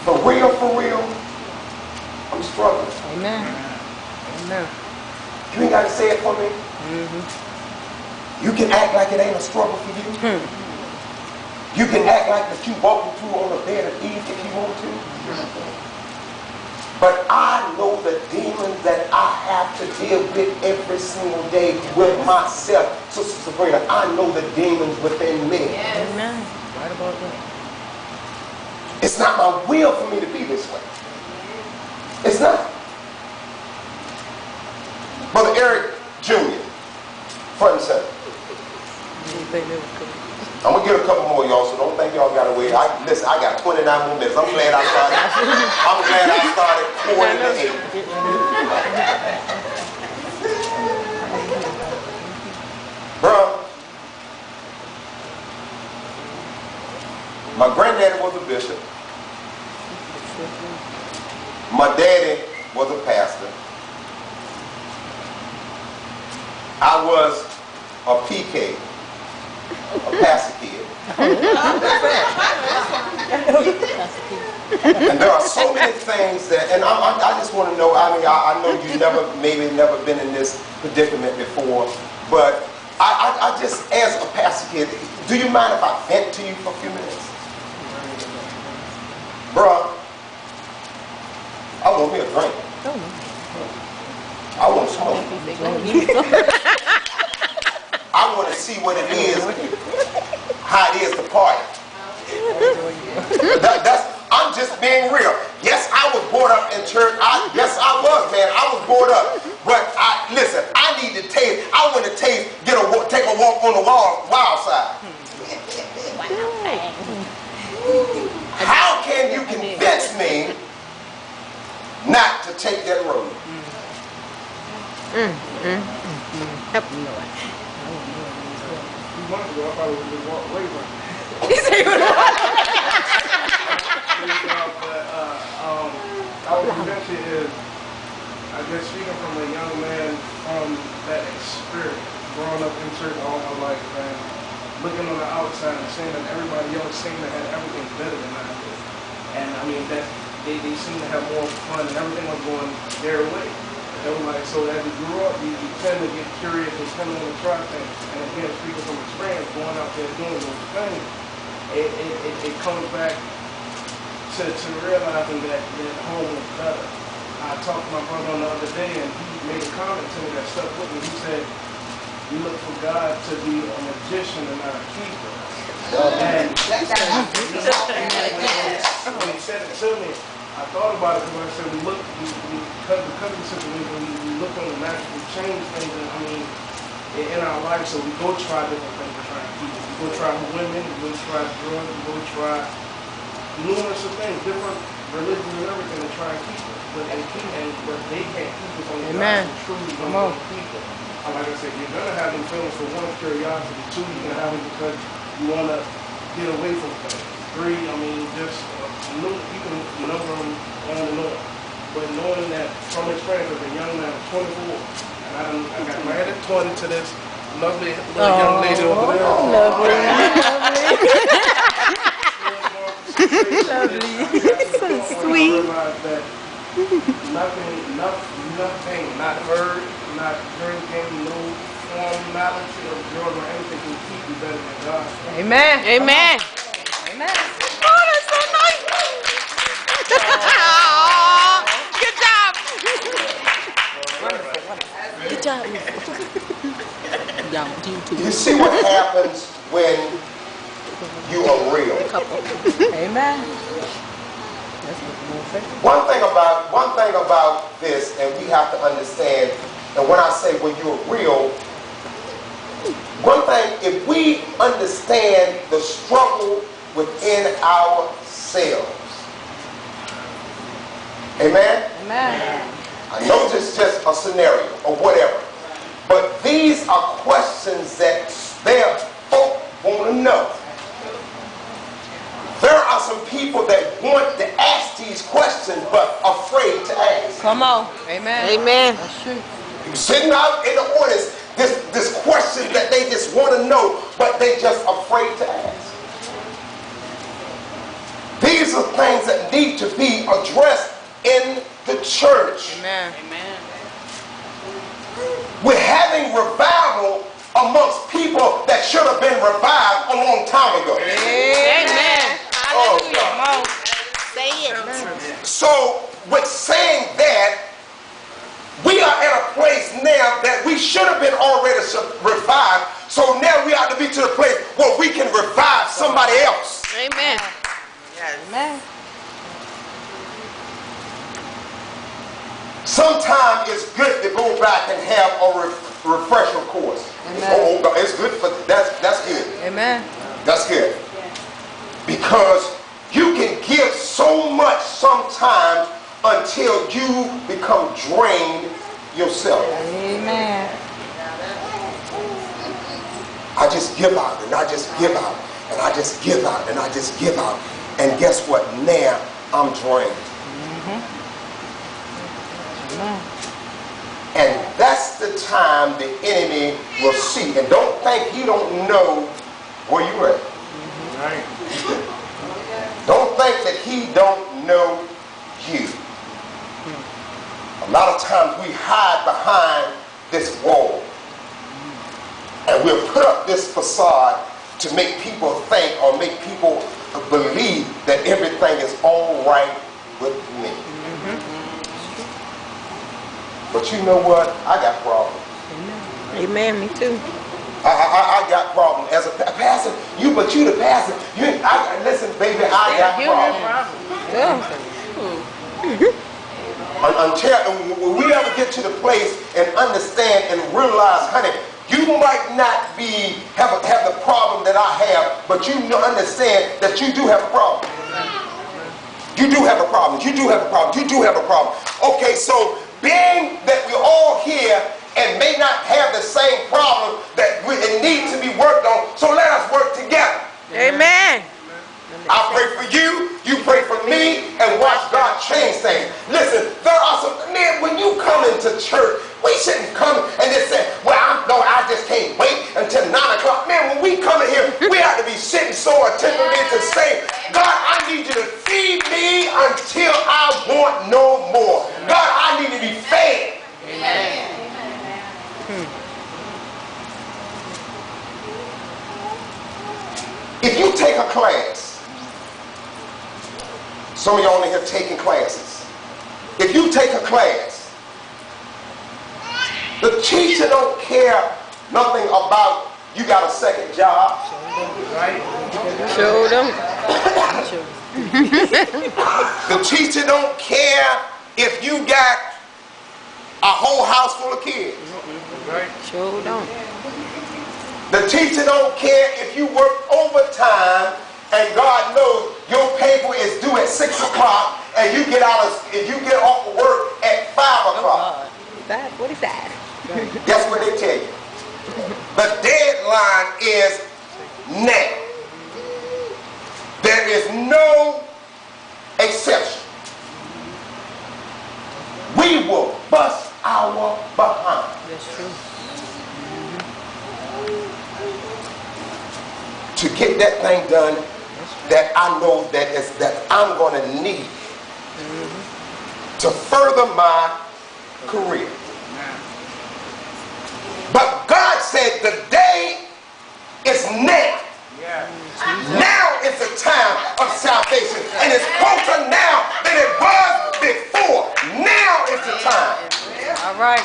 For real, I'm struggling. Amen. Amen. You ain't got to say it for me. You can act like it ain't a struggle for you. You can act like that you walking through on a bed of ease if you want to. But I know the demons that I have to deal with every single day with myself. Sister Sabrina, I know the demons within me. Yes. Amen. Right about that. It's not my will for me to be this way. It's not. Brother Eric Jr., front and center. I'm going to get a couple more, y'all, so don't think y'all got to wait. Listen, I got 29 more minutes. I'm glad I started 40 to 8. Bruh, my granddaddy was a bishop. My daddy was a pastor. I was a PK, a pastor kid. And there are so many things that, and I just want to know, I mean, I know you've never been in this predicament before, but I just, as a pastor kid, do you mind if I vent to you for a few minutes? Bruh, I want me a drink. I want smoke. I want to see what it is, how it is to party. I'm just being real. Yes, I was brought up in church. Yes, I was, man. I was brought up. But listen, I need to taste. I want to taste, take a walk on the wild side. How can you convince me not to take that road? Help me, Lord. Months ago, I probably would have walked away from it. He said he would walk. I was eventually is, I guess, speaking from a young man from that experience, growing up in church all my life, and looking on the outside and seeing that everybody else seemed to have everything better than I did. And I mean, that they seemed to have more fun and everything was going their way. They were like, so as you grew up, you tend to get curious and tend to try things. And again, speaking from experience, going out there doing those things, it comes back to realizing that home was better. I talked to my brother on the other day, and he made a comment to me that stuck with me. He said, "You look for God to be a magician and not a keeper." And when he said it to me, I thought about it because I said because of the situation, we look on the natural, we change things, and I mean, in our life, so we go try different things to try and keep it. We go try women, we go try drugs, we go try numerous of things, different religions and everything to try and keep it. But they can't keep us on the God who truly want to keep it. Like I said, you're gonna have them feelings for one, curiosity. Two, you're gonna have them because you wanna get away from things. Three, I mean, just you can number them on and on. But knowing that from experience as a young man, 24, and I got married at 20 to this lovely little young lady over there. Lovely. So sweet. Nothing, not heard, not drinking, no formality of drug or anything can keep you better than God. Amen. Amen. Amen. Oh, that's so nice. Good job. Good job. You see what happens when you are real. Amen. One thing about this, and we have to understand, and when I say when you're real, one thing, if we understand the struggle within ourselves, amen? Amen. I know this is just a scenario or whatever, but these are questions that their folk want to know. There are some people that want to ask these questions but afraid to ask. Come on. Amen. Amen. That's true. You're sitting out in the audience, this question that they just want to know, but they just afraid to ask. These are things that need to be addressed in the church. Amen. We're having revival amongst people that should have been revived a long time ago. Amen. Oh, Hallelujah. God. Come on. Say it. So, with saying that, we are at a place now that we should have been already revived. So now we have to be to the place where we can revive somebody else. Amen. Amen. Sometimes it's good to go back and have a refresher course. Oh, God, it's good for that's good. Amen. That's good. Because you can give so much sometimes until you become drained yourself. Amen. I just give out and I just give out and I just give out and I just give out. And guess what? Now I'm drained. And that's the time the enemy will see. And don't think he don't know where you're at. Right. Don't think that he don't know you. A lot of times we hide behind this wall. And we'll put up this facade to make people think or make people believe that everything is all right with me. But you know what? I got problems. Amen. Me too. I got problems as a pastor. But you the pastor. Listen, baby, I got problems. Until we ever get to the place and understand and realize, honey, you might not have the problem that I have, but you understand that you do have a problem. You do have a problem. You do have a problem. You do have a problem. Okay, so being that we're all here and may not have the same problem that it needs to be worked on, so let us work together. Amen. I pray for you, you pray for me, and watch God change things. Listen, there are some, man, when you come into church, we shouldn't come and just say, well, I just can't wait until 9 o'clock. Man, when we come in here, we have to be sitting so attentively to say, God, I need you to feed me until I want no more. God, I need to be fed. Amen. If you take a class, some of y'all in here taking classes. If you take a class, the teacher don't care nothing about you got a second job. Right. Show them. The teacher don't care if you got a whole house full of kids. Right. Show them. The teacher don't care if you work overtime and God knows your paper is due at 6 o'clock and you get off of work at 5 o'clock. What is that? That's what they tell you. The deadline is now. There is no exception. We will bust our behind. That's true. To get that thing done that I know that I'm going to need to further my career. But God said the day is now. Yeah. Now is the time of salvation. And it's closer now than it was before. Now is the time. All right.